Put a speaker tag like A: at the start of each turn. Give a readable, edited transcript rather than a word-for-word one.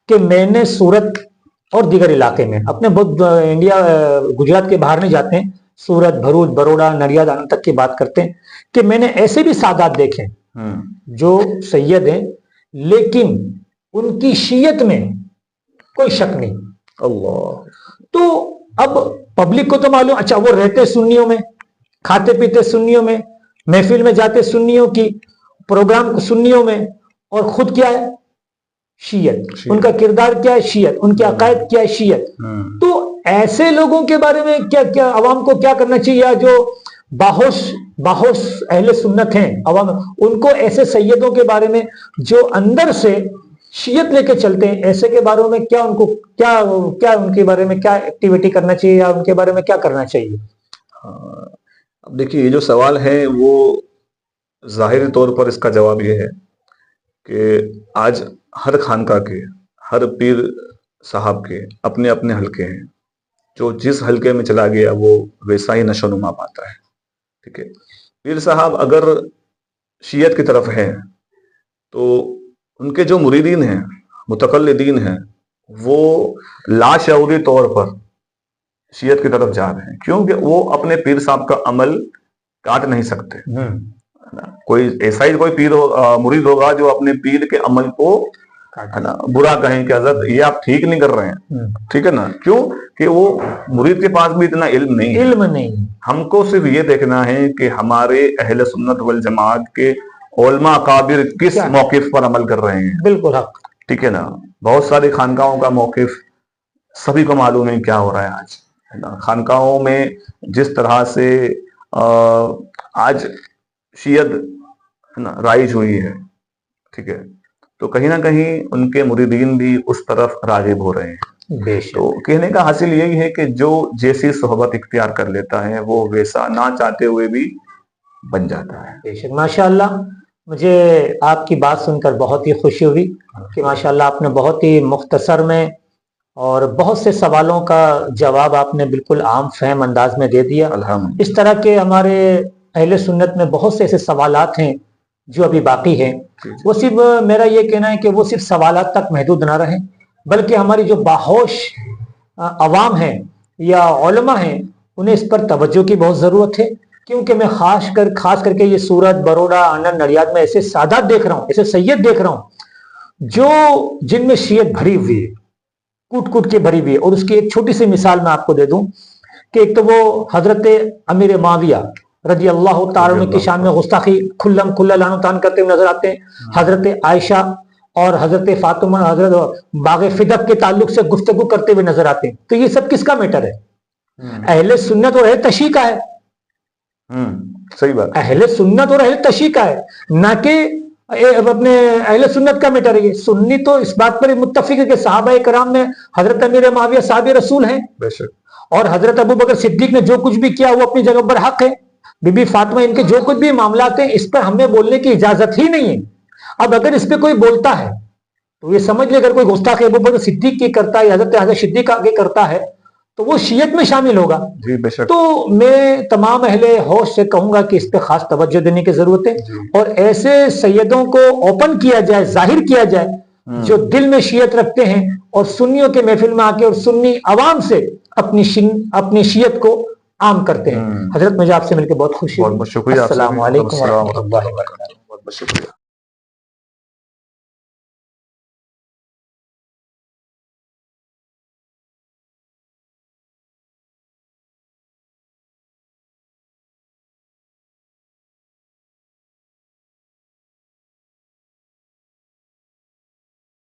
A: کہ میں نے سورت اور دیگر علاقے میں اپنے بہت انڈیا گجرات کے باہر نہیں جاتے ہیں، سورت، بھروچ، بروڑا، نڑیاد آنند تک کی بات کرتے ہیں کہ میں نے ایسے بھی سادات دیکھے جو سید ہیں لیکن ان کی شیعت میں کوئی شک نہیں۔
B: اللہ،
A: تو اب پبلک کو تو معلوم، اچھا وہ رہتے سنیوں میں، کھاتے پیتے سنیوں میں، محفل میں جاتے سنیوں کی، پروگرام سنیوں میں، اور خود کیا ہے؟ شیعت۔ ان کا کردار کیا ہے؟ شیعت۔ ان کے عقائد کیا ہے؟ شیعت۔ تو ایسے لوگوں کے بارے میں کیا عوام کو کیا کرنا چاہیے؟ جو باہوش اہل سنت ہیں عوام، ان کو ایسے سیدوں کے بارے میں جو اندر سے شیعت لے کے چلتے ہیں، ایسے کے بارے میں کیا ان کو کیا ان کے بارے میں کیا ایکٹیویٹی کرنا چاہیے یا ان کے بارے میں کیا کرنا چاہیے؟
B: اب دیکھیے یہ جو سوال ہے وہ ظاہری طور پر اس کا جواب یہ ہے کہ آج ہر خانقاہ کے، ہر پیر صاحب کے اپنے اپنے حلقے ہیں، جو جس حلقے میں چلا گیا وہ ویسا ہی نشو نما پاتا ہے، ٹھیک ہے۔ پیر صاحب اگر شیعت کی طرف ہیں تو ان کے جو مریدین ہیں، متقلدین ہیں، وہ لاشعوری طور پر شیعت کی طرف جا رہے ہیں، کیونکہ وہ اپنے پیر صاحب کا عمل کاٹ نہیں سکتے۔ کوئی ایسا ہی کوئی پیر مرید ہوگا جو اپنے پیر کے عمل کو برا کہیں کہ حضرت یہ آپ ٹھیک نہیں کر رہے ہیں، ٹھیک ہے نا، کیوں کہ وہ مرید کے پاس بھی اتنا علم نہیں۔ ہم کو صرف یہ دیکھنا ہے کہ ہمارے اہل سنت والجماعت کے علماء اکابر کس موقف پر عمل کر رہے ہیں، بالکل حق، ٹھیک ہے نا۔ بہت ساری خانقاہوں کا موقف سبھی کو معلوم ہے کیا ہو رہا ہے آج۔ خانقاہوں میں جس طرح سے آج شیعت رائج ہوئی ہے، ٹھیک ہے، تو کہیں نہ کہیں ان کے مریدین بھی اس طرف راغب ہو رہے ہیں۔ تو کہنے کا حاصل یہی ہے کہ جو جیسی صحبت اختیار کر لیتا ہے وہ ویسا نہ چاہتے ہوئے بھی بن جاتا ہے۔
A: بے شک، ماشاءاللہ مجھے آپ کی بات سن کر بہت ہی خوشی ہوئی کہ ماشاءاللہ آپ نے بہت ہی مختصر میں اور بہت سے سوالوں کا جواب آپ نے بالکل عام فہم انداز میں دے دیا۔ اس طرح کے ہمارے اہل سنت میں بہت سے ایسے سوالات ہیں جو ابھی باقی ہیں، وہ صرف میرا یہ کہنا ہے کہ وہ صرف سوالات تک محدود نہ رہیں، بلکہ ہماری جو باہوش عوام ہیں یا علماء ہیں انہیں اس پر توجہ کی بہت ضرورت ہے، کیونکہ میں خاص کر کے یہ سورت، بروڑا، آنند، نڑیاد میں ایسے سادات دیکھ رہا ہوں، ایسے سید دیکھ رہا ہوں جو جن میں شیعت بھری ہوئی ہے، کوٹ کوٹ کے بھری ہوئی ہے۔ اور اس کی ایک چھوٹی سی مثال میں آپ کو دے دوں کہ ایک تو وہ حضرت امیر معاویہ رضی اللہ تعالیٰ عنہ کی شان میں گستاخی کھلم کھلا لعن و طعن کرتے ہوئے نظر آتے ہیں، حضرت عائشہ اور حضرت فاطمہ، حضرت باغ فدق کے تعلق سے گفتگو کرتے ہوئے نظر آتے ہیں۔ تو یہ سب کس کا میٹر ہے؟ اہل سنت اور اہل تشیع کا ہے۔
B: صحیح بات،
A: اہل سنت اور اہل تشیع کا ہے، نہ کہ اپنے اہل سنت کا میٹر ہے۔ یہ سنی تو اس بات پر متفق ہے کہ صحابہ کرام میں حضرت امیر معاویہ صحابی رسول ہیں، اور حضرت ابو بکر صدیق نے جو کچھ بھی کیا وہ اپنی جگہ پر حق ہے، بی بی فاطمہ ان کے جو کچھ بھی معاملات ہیں اس پر ہمیں بولنے کی اجازت ہی نہیں ہے۔ اب اگر اس پہ کوئی بولتا ہے تو یہ سمجھ لے، اگر کوئی گستاخی ابو بکر صدیق کی کرتا ہے، حضرت صدیق آگے کرتا ہے تو وہ شیعت میں شامل ہوگا۔ تو میں تمام اہل ہوش سے کہوں گا کہ اس پہ خاص توجہ دینے کی ضرورت ہے، اور ایسے سیدوں کو اوپن کیا جائے، ظاہر کیا جائے جو دل میں شیعت رکھتے ہیں اور سنیوں کے محفل میں آ کے اور سنی عوام سے اپنی شیعت کو عام کرتے ہیں۔ حضرت مجھے آپ سے مل کے بہت خوشی ہوئی۔
B: بہت شکریہ،
A: السلام علیکم ورحمۃ اللہ وبرکاتہ۔
B: بہت شکریہ۔